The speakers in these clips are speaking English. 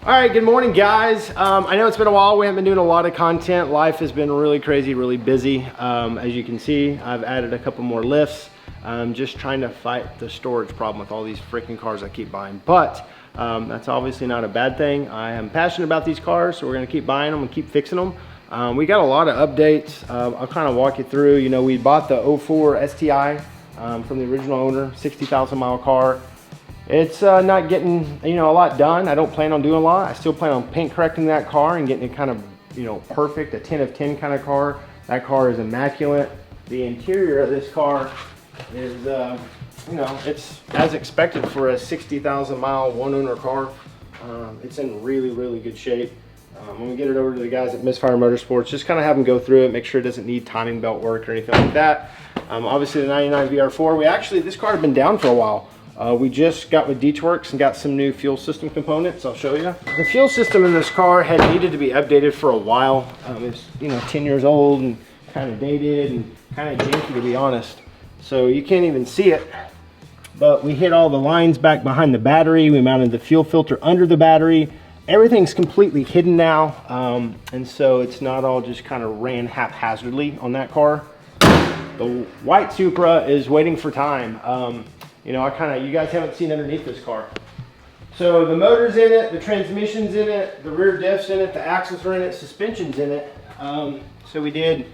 All right, good morning, guys. I know it's been a while. We haven't been doing a lot of content. Life has been really crazy, really busy. As you can see, I've added a couple more lifts. I'm just trying to fight the storage problem with all these freaking cars I keep buying. But that's obviously not a bad thing. I am passionate about these cars, so we're gonna keep buying them and keep fixing them. We got a lot of updates. I'll kind of walk you through. You know, we bought the 04 STI from the original owner, 60,000 mile car. It's not getting, a lot done. I don't plan on doing a lot. I still plan on paint correcting that car and getting it kind of, perfect, a 10 of 10 kind of car. That car is immaculate. The interior of this car is, it's as expected for a 60,000 mile one owner car. It's in really, really good shape. When we get it over to the guys at Misfire Motorsports, just kind of have them go through it, make sure it doesn't need timing belt work or anything like that. Obviously the 99 VR4, this car had been down for a while. We just got with Deechworks and got some new fuel system components. I'll show you. The fuel system in this car had needed to be updated for a while. It's 10 years old and kind of dated and kind of janky, to be honest. So you can't even see it. But we hit all the lines back behind the battery. We mounted the fuel filter under the battery. Everything's completely hidden now. And so it's not all just kind of ran haphazardly on that car. The white Supra is waiting for time. You guys haven't seen underneath this car. So the motor's in it, the transmission's in it, the rear diff's in it, the axles are in it, suspension's in it. So we did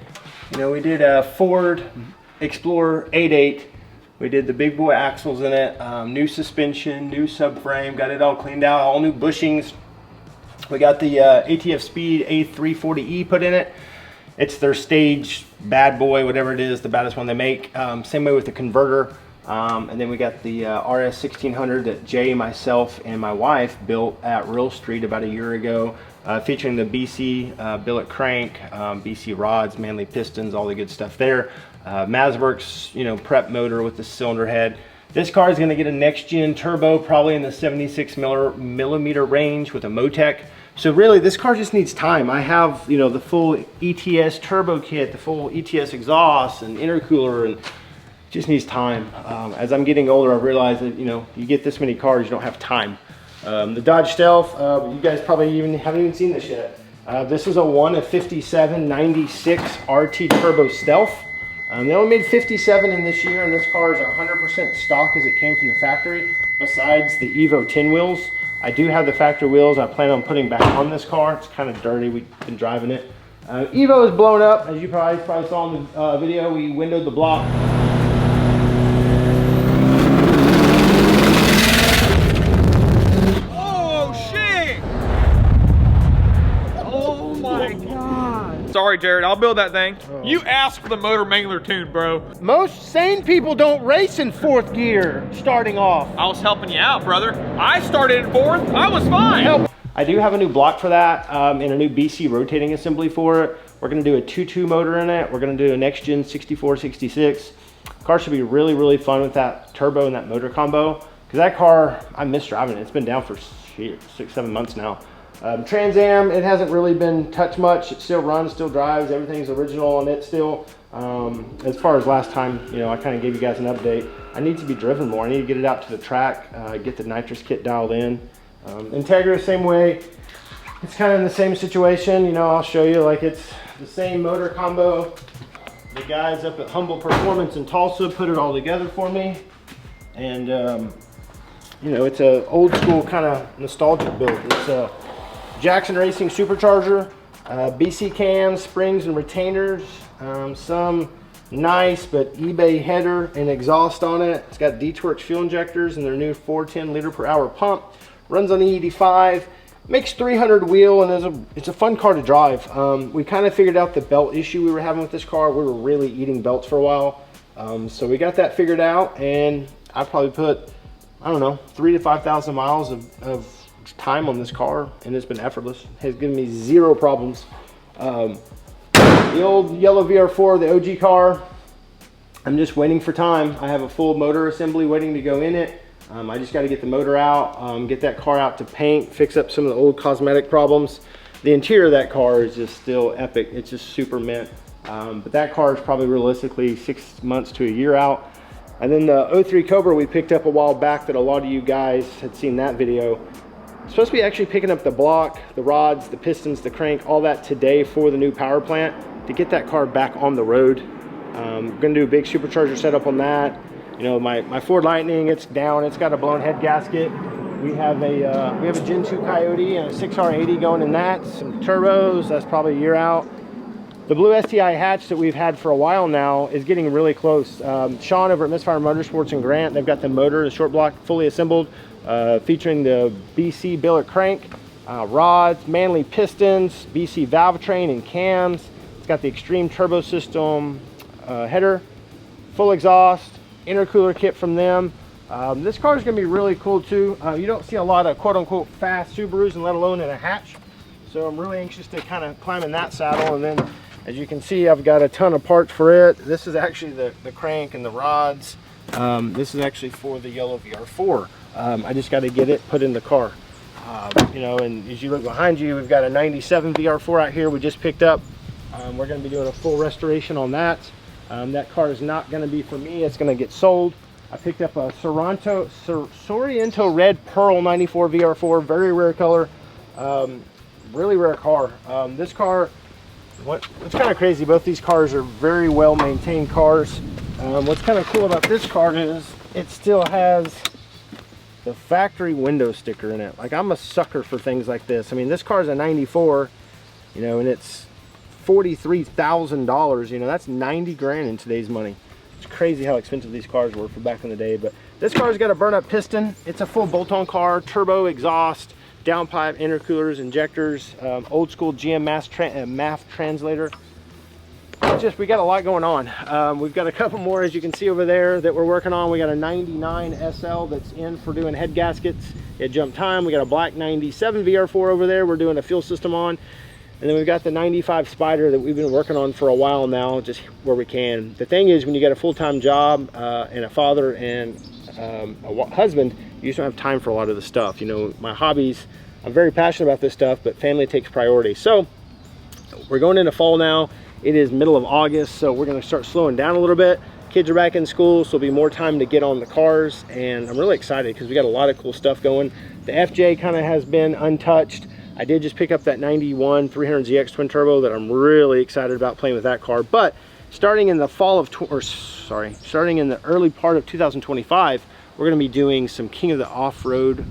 a Ford Explorer 8.8. We did the big boy axles in it, new suspension, new subframe, got it all cleaned out, all new bushings. We got the ATF Speed A340E put in it. It's their stage bad boy, whatever it is, the baddest one they make. Same way with the converter. And then we got the RS1600 that Jay, myself, and my wife built at Real Street about a year ago, featuring the BC billet crank, BC rods, Manly pistons, all the good stuff there. Mazworks, prep motor with the cylinder head. This car is going to get a next-gen turbo, probably in the 76 millimeter range with a Motec. So really, this car just needs time. I have, the full ETS turbo kit, the full ETS exhaust and intercooler, and just needs time. As I'm getting older, I've realized that you get this many cars, you don't have time. The Dodge Stealth, you guys probably haven't even seen this yet. This is a 1 of 57 96 RT Turbo Stealth. They only made 57 in this year, and this car is 100% stock as it came from the factory. Besides the EVO 10 wheels, I do have the factory wheels. I plan on putting back on this car. It's kind of dirty. We've been driving it. EVO is blown up, as you probably saw in the video. We windowed the block. Sorry, Jared, I'll build that thing. Oh. You asked for the motor mangler tune, bro. Most sane people don't race in 4th gear starting off. I was helping you out, brother. I started in 4th, I was fine. I do have a new block for that and a new BC rotating assembly for it. We're gonna do a 2.2 motor in it. We're gonna do a next gen 64, 66. Car should be really, really fun with that turbo and that motor combo. Cause that car, I miss driving it. It's been down for 6-7 months now. Trans Am, it hasn't really been touched much. It still runs, still drives, everything's original on it still. As far as last time, I kind of gave you guys an update. I need to be driven more. I need to get it out to the track, get the nitrous kit dialed in. Integra, same way. It's kind of in the same situation. I'll show you, it's the same motor combo. The guys up at Humble Performance in Tulsa put it all together for me. And, it's a old school kind of nostalgic build. It's a Jackson Racing supercharger, BC cams, springs and retainers, some nice but eBay header and exhaust on it. It's got Deechworks fuel injectors and their new 410 liter per hour pump. Runs on E85, makes 300 wheel, and it's a fun car to drive. We kind of figured out the belt issue we were having with this car. We were really eating belts for a while. So we got that figured out, and I probably put, 3,000 to 5,000 miles of time on this car, and it's been effortless. It has given me zero problems. The old yellow VR4, the OG car, I'm just waiting for time. I have a full motor assembly waiting to go in it. I just got to get the motor out, get that car out to paint, fix up some of the old cosmetic problems. The interior of that car is just still epic. It's just super mint. But that car is probably realistically 6 months to a year out. And then the 03 Cobra we picked up a while back that a lot of you guys had seen that video. Supposed to be actually picking up the block, the rods, the pistons, the crank, all that today for the new power plant to get that car back on the road. I'm gonna do a big supercharger setup on that. You know, my Ford Lightning, it's down, it's got a blown head gasket. We have a Gen 2 Coyote and a 6R80 going in that, some turbos, that's probably a year out. The blue STI hatch that we've had for a while now is getting really close. Sean over at Misfire Motorsports in Grant, they've got the motor, the short block fully assembled, featuring the BC billet crank, rods, Manley pistons, BC valve train and cams. It's got the Extreme turbo system header, full exhaust, intercooler kit from them. This car is going to be really cool too. You don't see a lot of quote-unquote fast Subarus, and let alone in a hatch. So I'm really anxious to kind of climb in that saddle. And then, as you can see, I've got a ton of parts for it. This is actually the crank and the rods. This is actually for the yellow VR4. I just got to get it put in the car. You know, and as you look behind you, we've got a 97 VR4 out here we just picked up. We're going to be doing a full restoration on that. That car is not going to be for me. It's going to get sold. I picked up a Sorrento Red Pearl 94 VR4, very rare color, really rare car. This car, what's kind of crazy, both these cars are very well maintained cars. What's kind of cool about this car is it still has the factory window sticker in it. Like, I'm a sucker for things like this. I mean, this car is a 94, you know, and it's $43,000, you know, that's 90 grand in today's money. It's crazy how expensive these cars were for back in the day. But this car's got a burn-up piston. It's a full bolt-on car, turbo exhaust, downpipe, intercoolers, injectors, old school GM MAF translator. It's just, we got a lot going on. We've got a couple more, as you can see over there, that we're working on. We got a 99 SL that's in for doing head gaskets at jump time. We got a black 97 VR4 over there we're doing a fuel system on. And then we've got the 95 Spider that we've been working on for a while now, just where we can. The thing is, when you got a full-time job and a father and a husband, you just don't have time for a lot of the stuff. You know, my hobbies, I'm very passionate about this stuff, but family takes priority. So we're going into fall now. It is middle of August, so we're going to start slowing down a little bit. Kids are back in school, so there'll be more time to get on the cars, and I'm really excited because we got a lot of cool stuff going. The FJ kind of has been untouched. I did just pick up that 91 300ZX twin turbo that I'm really excited about playing with that car. But starting in the starting in the early part of 2025, we're going to be doing some King of the Off-Road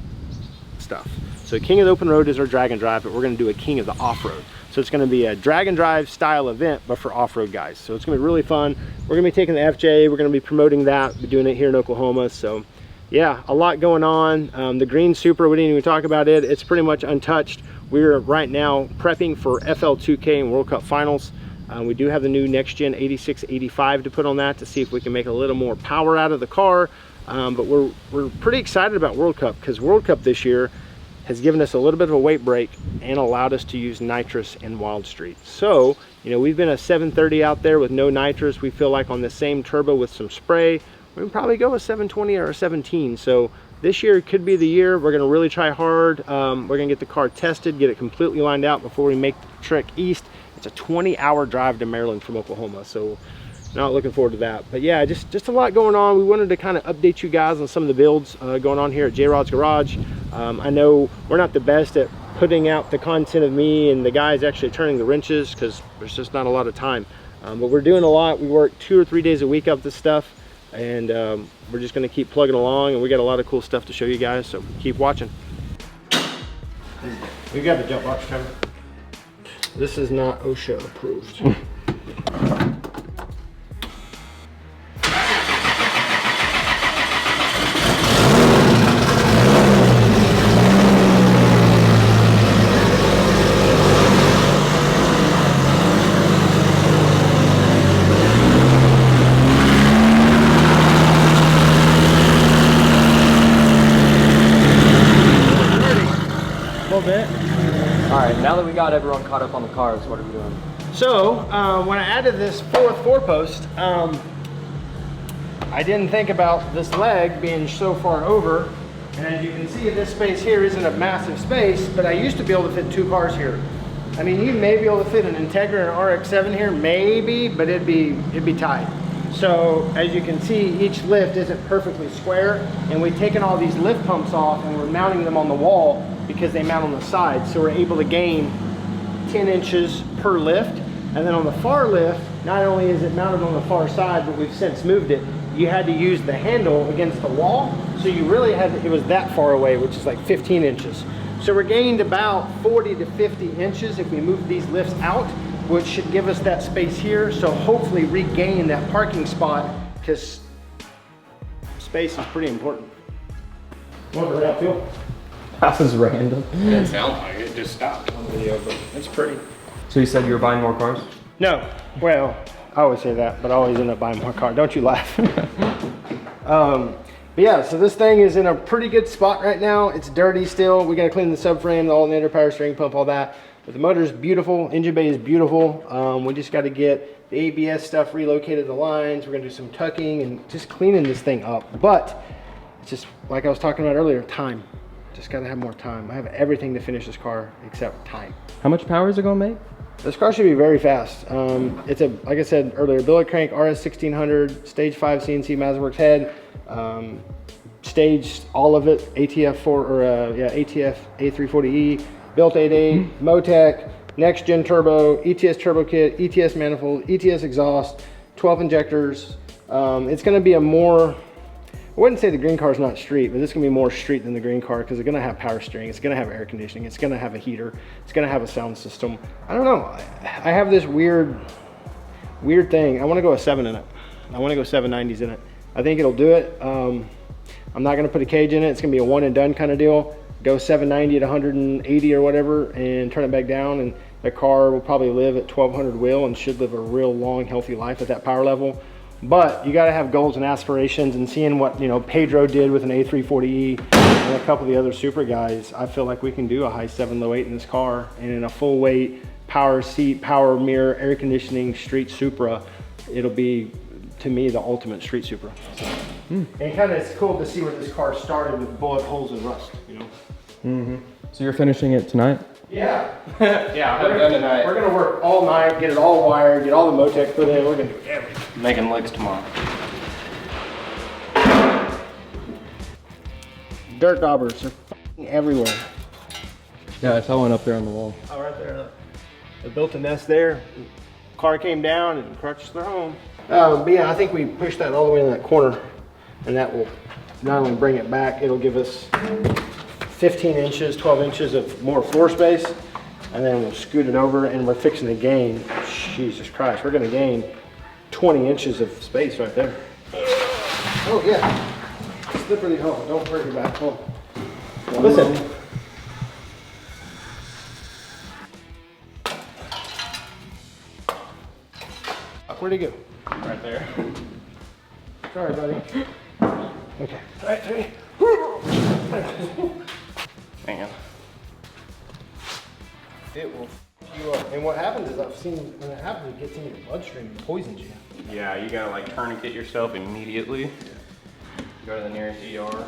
stuff. So King of the Open Road is our drag and drive, but we're going to do a King of the Off-Road. So it's going to be a drag and drive style event, but for off-road guys. So it's going to be really fun. We're going to be taking the FJ. We're going to be promoting that. We're doing it here in Oklahoma. So yeah, a lot going on. The green Supra, we didn't even talk about it. It's pretty much untouched. We're right now prepping for FL2K and World Cup finals. We do have the new next gen 8685 to put on that to see if we can make a little more power out of the car. But we're pretty excited about World Cup, because World Cup this year has given us a little bit of a weight break and allowed us to use nitrous in Wild Street. So, you know, we've been a 730 out there with no nitrous. We feel like on the same turbo with some spray, we can probably go a 720 or a 17. So this year could be the year. We're gonna really try hard. We're gonna get the car tested, get it completely lined out before we make the trek east. It's a 20-hour drive to Maryland from Oklahoma, so not looking forward to that. But yeah, just a lot going on. We wanted to kind of update you guys on some of the builds going on here at Jrods Garage. I know we're not the best at putting out the content of me and the guys actually turning the wrenches, because there's just not a lot of time. But we're doing a lot. We work 2 or 3 days a week up this stuff, and we're just going to keep plugging along, and we got a lot of cool stuff to show you guys, so keep watching. We got the jump box cover. This is not OSHA approved. Now that we got everyone caught up on the cars, what are we doing? So, when I added this fourth 4-post, I didn't think about this leg being so far over. And as you can see, this space here isn't a massive space, but I used to be able to fit 2 cars here. I mean, you may be able to fit an Integra and RX7 here, maybe, but it'd be tight. So, as you can see, each lift isn't perfectly square, and we've taken all these lift pumps off and we're mounting them on the wall because they mount on the side. So we're able to gain 10 inches per lift. And then on the far lift, not only is it mounted on the far side, but we've since moved it, you had to use the handle against the wall. So you really had, it was that far away, which is like 15 inches. So we're gained about 40 to 50 inches if we move these lifts out, which should give us that space here. So hopefully regain that parking spot, because space is pretty important. Want to wrap feel? That was random. It didn't sound like it, just stopped on video, but it's pretty. So you said you were buying more cars? No, well, I always say that, but I always end up buying more car. Don't you laugh. But yeah, so this thing is in a pretty good spot right now. It's dirty still. We got to clean the subframe, the alternator, power steering pump, all that. But the motor is beautiful. Engine bay is beautiful. We just got to get the ABS stuff relocated, the lines. We're going to do some tucking and just cleaning this thing up. But it's just like I was talking about earlier, time. Just got to have more time. I have everything to finish this car except time. How much power is it going to make? This car should be very fast. It's a, like I said earlier, billet crank RS1600, stage 5 CNC MasterWorks head, staged all of it, ATF4 or ATF A340E, built 8.8, Motec, next gen turbo, ETS turbo kit, ETS manifold, ETS exhaust, 12 injectors. It's going to be a more, I wouldn't say the green car is not street, but it's going to be more street than the green car because it's going to have power steering, it's going to have air conditioning, it's going to have a heater, it's going to have a sound system. I don't know. I have this weird thing. I want to go a 7 in it. I want to go 790s in it. I think it'll do it. I'm not going to put a cage in it. It's going to be a one and done kind of deal. Go 790 at 180 or whatever and turn it back down, and the car will probably live at 1200 wheel and should live a real long, healthy life at that power level. But you got to have goals and aspirations, and seeing what, you know, Pedro did with an A340E and a couple of the other Supra guys, I feel like we can do a high 7, low 8 in this car, and in a full weight, power seat, power mirror, air conditioning, street Supra, it'll be, to me, the ultimate street Supra. And kind of it's cool to see where this car started with bullet holes and rust, you know. So you're finishing it tonight? Yeah. Yeah, I'll have it done tonight. We're gonna work all night, get it all wired, get all the Motec put in. We're gonna do everything. Making licks tomorrow. Dirt daubers are f***ing everywhere. Yeah, I saw one up there on the wall. Oh, right there. Look. They built a nest there. Car came down and crushed their home. But yeah, I think we pushed that all the way in that corner, and that will not only bring it back, it'll give us 15 inches, 12 inches of more floor space, and then we'll scoot it over, and we're fixing to gain, Jesus Christ, we're gonna gain 20 inches of space right there. Oh yeah, slippery home, don't hurt your back home. Listen. Where'd he go? Right there. Sorry, buddy. Okay. All right, ready? Man. It will f you up. And what happens is, I've seen when it happens, it gets in your bloodstream and poisons you. Yeah, you gotta like tourniquet yourself immediately. Go to the nearest ER.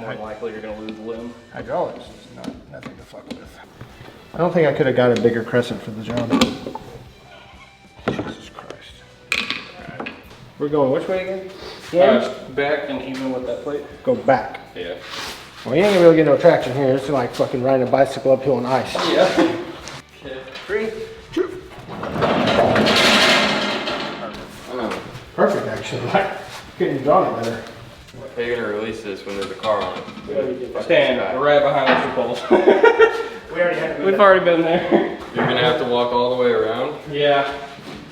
More than likely you're gonna lose a limb. Hydraulics is nothing to fuck with. I don't think I could have got a bigger crescent for the job. Jesus Christ. Right. We're going which way again? Yeah. Back and even with that plate. Go back. Yeah. Well, you ain't gonna be able to get no traction here. It's like fucking riding a bicycle uphill on ice. Yeah. Okay. 3, 2. Perfect, actually. Like, couldn't draw it better. How are you gonna release this when there's a car on it? Stand right behind the poles. We've already been there. You're gonna have to walk all the way around? Yeah.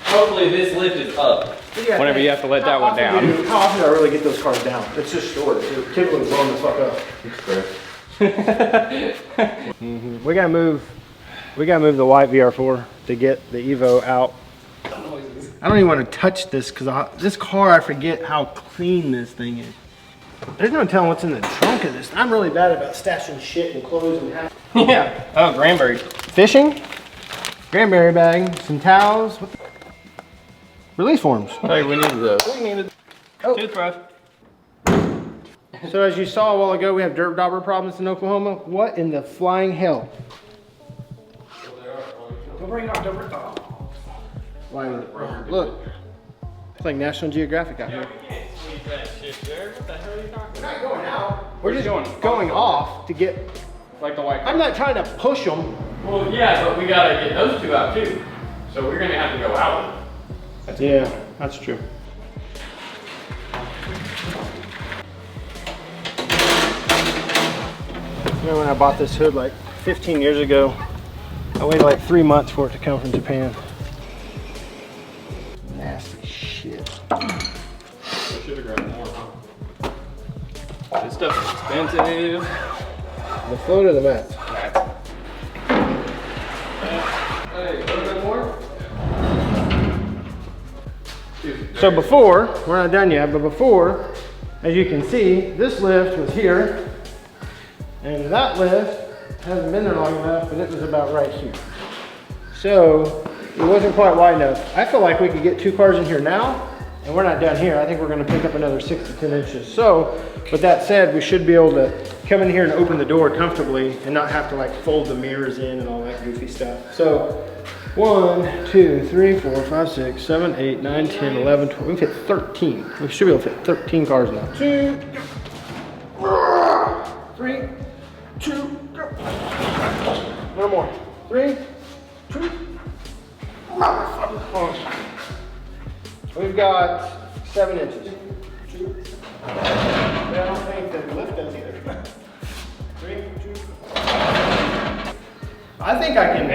Hopefully this lift is up. Whenever you have to let that one down. How often do I really get those cars down? It's just storage. They're typically blowing the fuck up. We gotta move the white VR4 to get the EVO out. I don't even want to touch this because this car, I forget how clean this thing is. There's no telling what's in the trunk of this. I'm really bad about stashing shit and clothes and hats. Yeah. Oh, Granbury. Fishing, Granbury bag, some towels, release forms. Hey, we needed those. Toothbrush. So as you saw a while ago, we have dirt dauber problems in Oklahoma. What in the flying hell? Don't bring it up, don't bring it up. Look, it's like National Geographic out here. What the hell are you talking about? We're not going out. We're just going off to get Like the white car. I'm not trying to push them. Well, yeah, but we gotta get those two out too. So we're gonna have to go out. Yeah, that's true. You know, when I bought this hood like 15 years ago, I waited like 3 months for it to come from Japan. Nasty shit. Should have grabbed more, huh? This stuff is expensive. The float of the mat. Hey, a little bit more? So before, we're not done yet, but before, as you can see, this lift was here, and that lift hasn't been there long enough, but it was about right here. So it wasn't quite wide enough. I feel like we could get 2 cars in here now, and we're not done here. I think we're gonna pick up another 6 to 10 inches. So with that said, we should be able to come in here and open the door comfortably and not have to like fold the mirrors in and all that goofy stuff. So 1, 2, 3, 4, 5, 6, 7, 8, 9, 10, 11, 12. We can fit 13. We should be able to fit 13 cars now. 2, 3, 2, go. No more. 3, 2. We've got 7 inches. 2. I don't think the lift does either. 3, 2. I think I can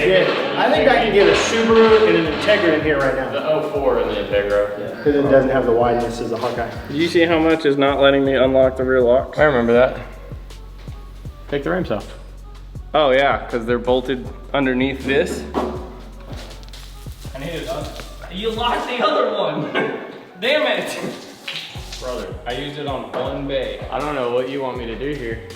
get a Subaru and an Integra in here right now. The 04 and the Integra. Because it doesn't have the wideness as a Hawkeye. Did you see how much is not letting me unlock the rear locks? I remember that. Take the rims off. Oh yeah, because they're bolted underneath this. I need it done. You locked the other one. Damn it. Brother, I used it on one bay. I don't know what you want me to do here.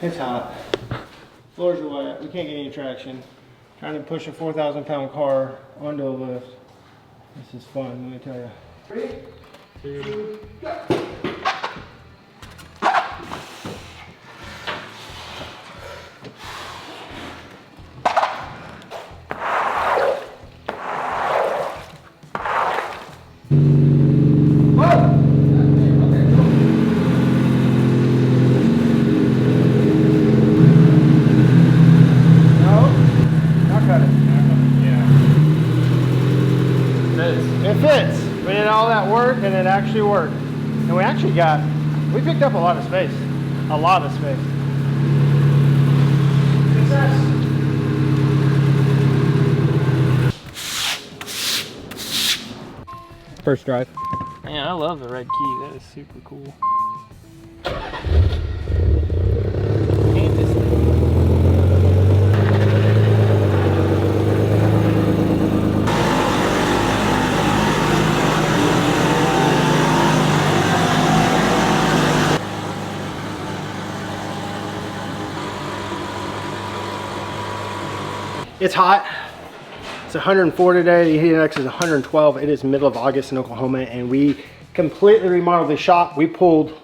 It's hot. Floors are wet. We can't get any traction. Trying to push a 4,000-pound car onto a lift. This is fun, let me tell you. 3, 2, go. It fits. We did all that work and it actually worked. And we picked up a lot of space. A lot of space. First drive. Man, I love the red key. That is super cool. Paint this thing. It's hot. It's 104 today. The heat index is 112. It is middle of August in Oklahoma, and we completely remodeled the shop. We pulled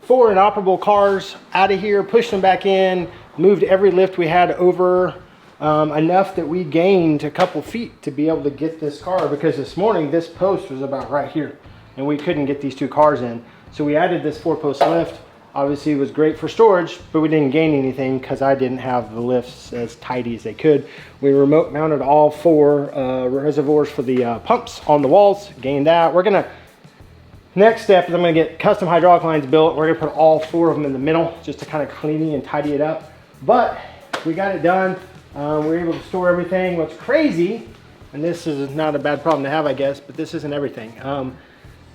4 inoperable cars out of here, pushed them back in, moved every lift we had over enough that we gained a couple feet to be able to get this car, because this morning this post was about right here and we couldn't get these 2 cars in. So we added this 4-post lift. Obviously it was great for storage, but we didn't gain anything because I didn't have the lifts as tidy as they could. We remote mounted all 4 reservoirs for the pumps on the walls, gained that. Next step is I'm gonna get custom hydraulic lines built. We're gonna put all 4 of them in the middle just to kind of clean and tidy it up. But we got it done. We were able to store everything. What's crazy, and this is not a bad problem to have, I guess, but this isn't everything.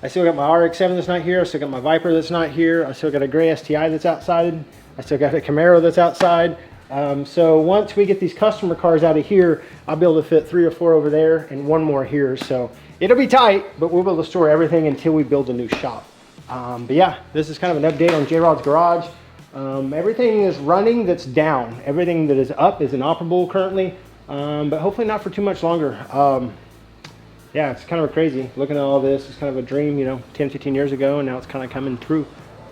I still got my RX7 that's not here. I still got my Viper that's not here. I still got a gray STI that's outside. I still got a Camaro that's outside. So once we get these customer cars out of here, I'll be able to fit 3 or 4 over there and 1 more here. So it'll be tight, but we'll be able to store everything until we build a new shop. But yeah, this is kind of an update on Jrod's garage. Everything is running that's down. Everything that is up is inoperable currently, but hopefully not for too much longer. yeah, it's kind of crazy. Looking at all this, it's kind of a dream, you know, 10, 15 years ago, and now it's kind of coming true.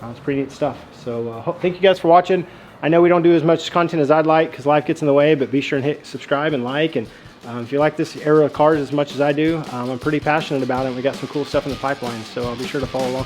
It's pretty neat stuff. So thank you guys for watching. I know we don't do as much content as I'd like because life gets in the way, but be sure and hit subscribe and like. And if you like this era of cars as much as I do, I'm pretty passionate about it. We got some cool stuff in the pipeline, so be sure to follow along.